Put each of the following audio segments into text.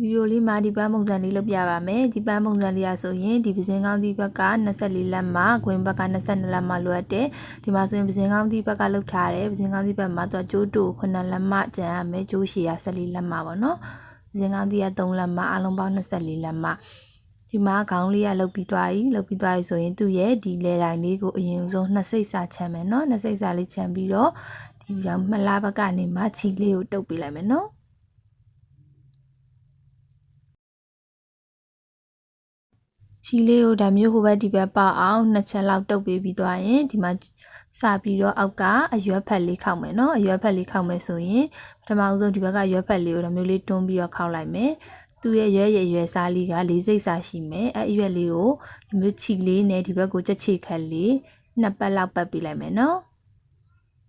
ဒီဗီဒီယိုလေးမှာဒီပန်းပုံစံလေးလုပ်ပြပါမယ်ဒီပန်းပုံစံလေးရဆိုရင်ဒီပစင်ကောင်းဒီဘက်က24လက်မှခွင်ဘက်က22လက်မှလိုအပ်တယ်ဒီမှာဆိုရင်ပစင်ကောင်းဒီဘက်ကလုပ်ထားတယ်ပစင်ကောင်းဒီဘက်မှာသူကကျိုးတူ9လက်မှကျန်ရမယ်ကျိုးရှည်ရ14လက်မှပေါ့နော်ပစင်ကောင်းဒီက3လက်မှအလုံးပေါင်း24လက်မှဒီမှာခေါင်းလေးကလုပ်ပြီးသွားပြီဆိုရင်သူ့ရဲ့ဒီလေတိုင်းလေးကိုအရင်ဆုံးနှစ်စိတ်စာချမ်းမယ်နော်နှစ်စိတ်စာလေးချမ်းပြီးတော့ဒီမလားဘက်ကနေမှချီလေးကိုတုပ်ပေးလိုက်မယ်နော်ချီလေးကိုဒါမျိုးဟိုဘက်ဒီဘက်ပေါအောင်နှစ်ချက်လောက်တုပ်ပေးပြီးသွားရင်ဒီမှာစပြီးတော့အောက်ကအရွက်ဖက်လေးခောက်မယ်နော်အရွက်ဖက်လေးခောက်မယ်ဆိုရင်ပထမဆုံးဒီဘက်ကရွက်ဖက်လေးကိုဒါမျိုးလေးတွန်းပြီးတော့ခောက်လိုက်မယ်သူ့ရဲ့ရွက်စားလေးက၄စိတ်စာရှိမယ်အဲအရွက်လေးကိုဒီမျိုးချီလေးနဲ့ဒီဘက်ကိုကြက်ချီခက်လေးနှစ်ပတ်လောက်ပတ်ပေးလိုက်မယ်နော်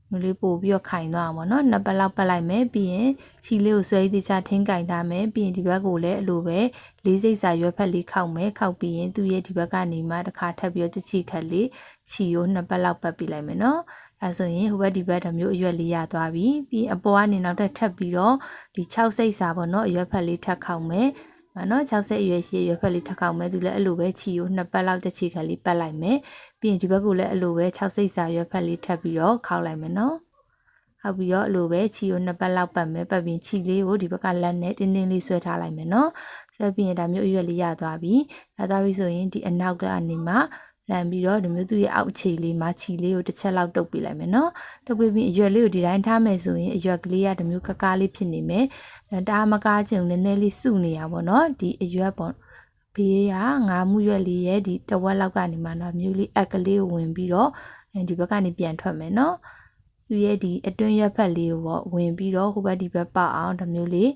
မျိုးလေးပို့ပြီးတော့ခိုင်သွားအောင်ပေါ့နော်နှစ်ပတ်လောက်ပတ်လိုက်မယ်ပြီးရင်ချီလေးကိုဆွဲသေးချထင်းကင်ထားမယ်ပြီးရင်ဒီဘက်ကိုလည်းအလိုပဲ၄စိတ်စာရွက်ဖက်လေးခောက်မယ်ခောက်ပြီးရင်သူ့ရဲ့ဒီဘက်ကနေမှတစ်ခါထပ်ပြီးတော့ကြက်ချီခက်လေးချီကိုနှစ်ပတ်လောက်ပတ်ပေးလိုက်မယ်နော်အဲဆိုရင်ဟိုဘက်ဒီဘက်တမျိုးအရွက်လေးရသွားပြီပြီးအပေါ်ကနေနောက်ထပ်ပြီးတော့ဒီ6စိတ်စာပေါ့နော်အရွက်ဖက်လေးထပ်ခောက်မယ်နော်60အရွယ်ရှိရွယ်ဖက်လေးထပ်ခောက်မယ်သူလည်းအလိုပဲချီကိုနှစ်ပတ်လောက်တစ်ချီခက်လေးပတ်လိုက်မယ်ပြီးရင်ဒီဘက်ကိုလည်းအလိုပဲ60စာရွယ်ဖက်လေးထပ်ပြီးတော့ခောက်လိုက်မယ်နော်ဟောက်ပြီးတော့အလိုပဲချီကိုနှစ်ပတ်လောက်ပတ်မယ်ပတ်ပြီးချီလေးကိုဒီဘက်ကလက်နဲ့တင်းတင်းလေးဆွဲထားလိုက်မယ်နော်ဆွဲပြီးရင်ဒါမျိုးအရွက်လေးရသွားပြီရသွားပြီဆိုရင်ဒီအနောက်ကနေမှလမ်းပြီးတော့ဒီမျိုးသူ့ရဲ့အောက်ခြေလေးမှာချီလေးကိုတစ်ချက်လောက်တုပ်ပေးလိုက်မယ်နော်တုပ်ပေးပြီးအရွက်လေးကိုဒီတိုင်းထားမယ်ဆိုရင်အရွက်ကလေးကဒီမျိုးကားလေးဖြစ်နေမယ်ဒါမကားချင်နည်းနည်းလေးစုနေရပါတော့ဒီအရွက်ပေါ့ဘေးကငါးမှုရွက်လေးရဲ့ဒီတဝက်လောက်ကနေမှတော့မျိုးလေးအက်ကလေးကိုဝင်ပြီးတော့ဒီဘက်ကနေပြန်ထွက်မယ်နော်သူရဲ့ဒီအတွင်းရွက်ဖက်လေးကိုပေါ့ဝင်ပြီးတော့ဟိုဘက်ဒီဘက်ပေါအောင်ဒီမျိုးလေး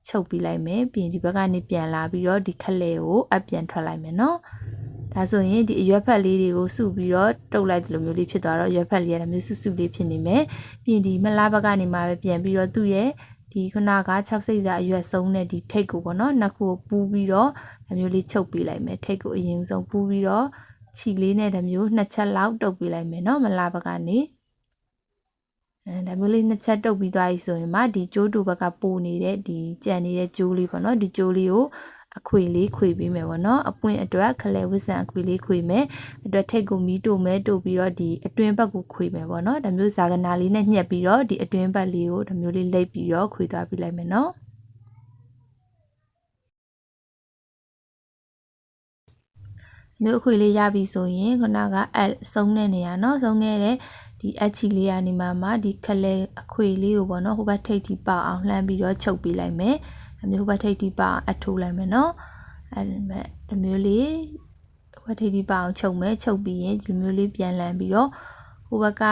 ချုပ်ပြီးလိုက်မယ်ပြီးရင်ဒီဘက်ကနေပြန်လာပြီးတော့ဒီခက်လေကိုအပြန်ထွက်လိုက်မယ်နော်ဒါဆိုရင်ဒီအရွက်ဖက်လေးတွေကိုစုပြီးတော့တုပ်လိုက်တယ်လို့မျိုးလေးဖြစ်သွားတော့ရွက်ဖက်လေးကမျိုးစုလေးဖြစ်နေမယ်ပြီးရင်ဒီမလားဘက်ကနေမှပဲပြန်ပြီးတော့သူ့ရဲ့ဒီခုနက6စိတ်စာအရွက်ဆုံးတဲ့ဒီထိတ်ကိုပေါ့နော်နှစ်ခုကိုပူးပြီးတော့ဒါမျိုးလေးချုပ်ပေးလိုက်မယ်ထိတ်ကိုအရင်ဆုံးပူးပြီးတော့ခြီလေးနဲ့ဒါမျိုးနှစ်ချက်လောက်တုပ်ပေးလိုက်မယ်နော်မလားဘက်ကနေဒါမျိုးလေးနှစ်ချက်တုပ်ပြီးသွားပြီဆိုရင်မှဒီကျိုးတူဘက်ကပိုနေတဲ့ဒီကြံနေတဲ့ကျိုးလေးပေါ့နော်ဒီကျိုးလေးကိုအခွေလေးခွေပေးမယ်ပေါ့နော်အပွင့်အတွက်ခလဲဝစ်ဆန်အခွေလေးခွေမယ်အတွက်ထိတ်ကိုမီးတို့မယ်တို့ပြီးတော့ဒီအတွင်းဘက်ကိုခွေမယ်ပေါ့နော်ဒါမျိုးဇာကနာလေးနဲ့ညှက်ပြီးတော့ဒီအတွင်းဘက်လေးကိုဒါမျိုးလေးလိပ်ပြီးတော့ခွေသွားပြလိုက်မယ်နော်မျိုးအခွေလေးရပြီဆိုရင်ခုနကအဆုံးတဲ့နေရာเนาะဆုံးခဲ့တဲ့ဒီအချီလေးကနေမှဒီခလဲအခွေလေးကိုပေါ့เนาะဟိုဘက်ထိပ်ထိပေါအောင်လှမ်းပြီးတော့ချုပ်ပေးလိုက်မယ်အမျိုးဟိုဘက်ထိပ်ထိပေါအောင်အထိုးလိုက်မယ်เนาะအဲ့မဲ့ဒီမျိုးလေးဟိုဘက်ထိပ်ထိပေါအောင်ချုပ်မယ်ချုပ်ပြီးရင်ဒီမျိုးလေးပြန်လှမ်းပြီးတော့ဟိုဘက်က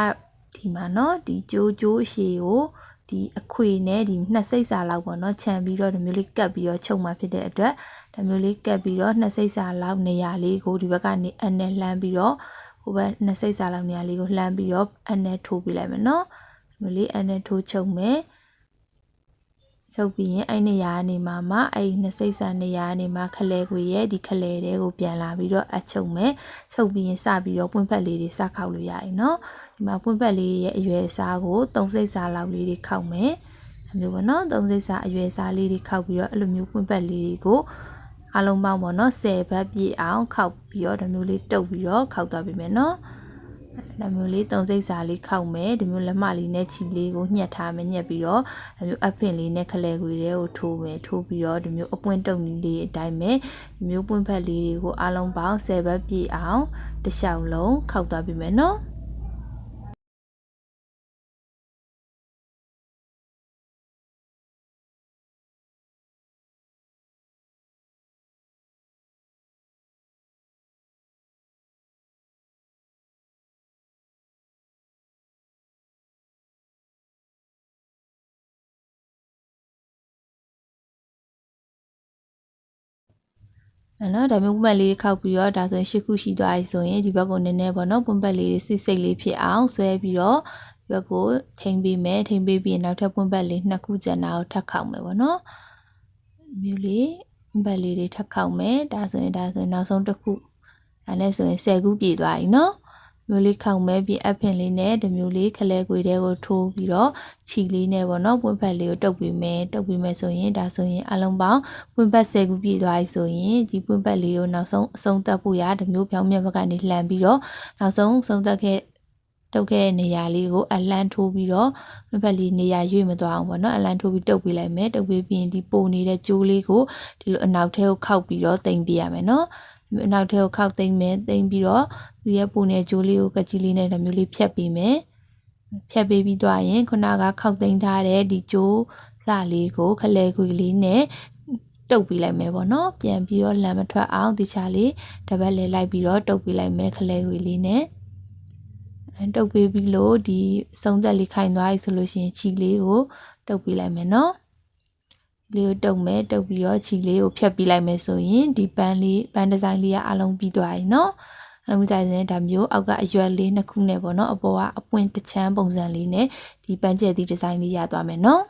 ဒီမှာเนาะဒီကျိုးအရှည်ကိုဒီအခွေနဲ့ဒီနှစ်စိတ်စာလောက်ပေါ့နော်ခြံပြီးတော့ဒီမျိုးလေးကပ်ပြီးတော့ချုပ်မှဖြစ်တဲ့အတွက်ဒီမျိုးလေးကပ်ပြီးတော့နှစ်စိတ်စာလောက်နေရာလေးကိုဒီဘက်ကနေအနဲ့လှမ်းပြီးတော့ဟိုဘက်နှစ်စိတ်စာလောက်နေရာလေးကိုလှမ်းပြီးတော့အနဲ့ထိုးပေးလိုက်မယ်နော်ဒီမျိုးလေးအနဲ့ထိုးချုပ်မယ်ချုပ်ပြီးရင်အဲ့နေရာကနေမှအဲ့နှစ်စိတ်စာနေရာကနေမှခလဲခွေရဲ့ဒီခလဲတွေကိုပြန်လာပြီးတော့အချုပ်မယ်ချုပ်ပြီးရင်စပြီးတော့ပွင့်ဖက်လေးတွေစခောက်လို့ရရင်เนาะဒီမှာပွင့်ဖက်လေးရဲ့အရွယ်အစားကို3စိတ်စာလောက်လေးတွေခောက်မယ်အမျိုးပေါ့เนาะ3စိတ်စာအရွယ်အစားလေးတွေခောက်ပြီးတော့အဲ့လိုမျိုးပွင့်ဖက်လေးတွေကိုအလုံးပေါင်းပေါ့เนาะ10ဘက်ပြည့်အောင်ခောက်ပြီးတော့ဒီမျိုးလေးတုပ်ပြီးတော့ခောက်သွားပြီမယ်เนาะဒါမျိုးလေး3စိတ်စာလေးခောက်မယ်ဒီမျိုးလက်မလေးနဲ့ချီလေးကိုညှက်ထားမယ်ညှက်ပြီးတော့ဒီမျိုးအဖင်လေးနဲ့ခလဲခွေတွေကိုထိုးမယ်ထိုးပြီးတော့ဒီမျိုးအပွင့်တုပ်နီးလေးအတိုင်းပဲဒီမျိုးပွင့်ဖက်လေးတွေကိုအလုံးပေါင်း10ဘက်ပြည့်အောင်တစ်လျှောက်လုံးခောက်သွားပြီမယ်နော်နော်ဒါမျိုးပွင့်ပတ်လေးတွေခောက်ပြီးတော့ဒါဆိုရင်8ခုရှိသွားပြီဆိုရင်ဒီဘက်ကိုနည်းနည်းပေါ့နော်ပွင့်ပတ်လေးတွေစိတ်လေးဖြစ်အောင်ဆွဲပြီးတော့ဒီဘက်ကိုထိမ့်ပေးမယ်ထိမ့်ပေးပြီးနောက်ထပ်ပွင့်ပတ်လေး2ခုကျန်တာကိုထပ်ခောက်မယ်ပေါ့နော်မျိုးလေးပွင့်ပတ်လေးတွေထပ်ခောက်မယ်ဒါဆိုရင်နောက်ဆုံးတစ်ခုအဲ့နဲ့ဆိုရင်10ခုပြည့်သွားပြီနော် မျိုးလေးခောက်မဲပြီးအဖင်လေးနဲ့ဒီမျိုးလေးခလဲခွေတွေကိုထိုးပြီးတော့ခြီလေးနဲ့ပေါ့နော်ပွင့်ဖက်လေးကိုတုပ်ပြီးမယ်ဆိုရင်ဒါဆိုရင်အလုံးပေါင်းပွင့်ဖက်10ခုပြည့်သွားပြီဆိုရင်ဒီပွင့်ဖက်လေးကိုနောက်ဆုံးအဆုံးသတ်ဖို့ရဒီမျိုးပြောင်းမြတ်ဘက်ကနေလှန်ပြီးတော့နောက်ဆုံးဆုံးသတ်ခဲ့တုပ်ခဲ့တဲ့နေရာလေးကိုအလန်းထိုးပြီးတော့ပွင့်ဖက်လေးနေရာရွေ့မသွားအောင်ပေါ့နော်အလန်းထိုးပြီးတုပ်ပေးလိုက်မယ်တုပ်ပေးပြီးရင်ဒီပိုနေတဲ့ကြိုးလေးကိုဒီလိုအနောက်ထဲကိုခောက်ပြီးတော့တင်ပေးရမယ်နော်အနောက်ထဲကိုခောက်သိမ်းမယ်သိမ်းပြီးတော့သူရဲ့ပုံနဲ့ကြိုးလေးကိုကကြီးလေးနဲ့ဒီမျိုးလေးဖြတ်ပေးမယ်ဖြတ်ပေးပြီးသွားရင်ခုနကခောက်သိမ်းထားတဲ့ဒီကြိုးစလေးကိုခလဲခွေလေးနဲ့တုပ်ပေးလိုက်မယ်ပေါ့နော်ပြန်ပြီးတော့လမ်းမထွက်အောင်ဒီချာလေးတပတ်လဲလိုက်ပြီးတော့တုပ်ပေးလိုက်မယ်ခလဲခွေလေးနဲ့တုပ်ပေးပြီးလို့ဒီစုံသက်လေးခိုင်သွားပြီဆိုလို့ရှိရင်ခြီလေးကိုတုပ်ပေးလိုက်မယ်နော်လေးကိုတုပ်မယ်တုပ်ပြီးတော့ခြီလေးကိုဖြတ်ပေးလိုက်မယ်ဆိုရင်ဒီပန်းဒီဇိုင်းလေးကအလုံးပြီးသွားပြီနော်အလုံးပြီးသွားရင်ဒါမျိုးအောက်ကအရွက်လေးနှစ်ခုနဲ့ပေါ့နော်အပေါ်ကအပွင့်တစ်ချမ်းပုံစံလေးနဲ့ဒီပန်းကျက်သည့်ဒီဇိုင်းလေးရသွားမယ်နော်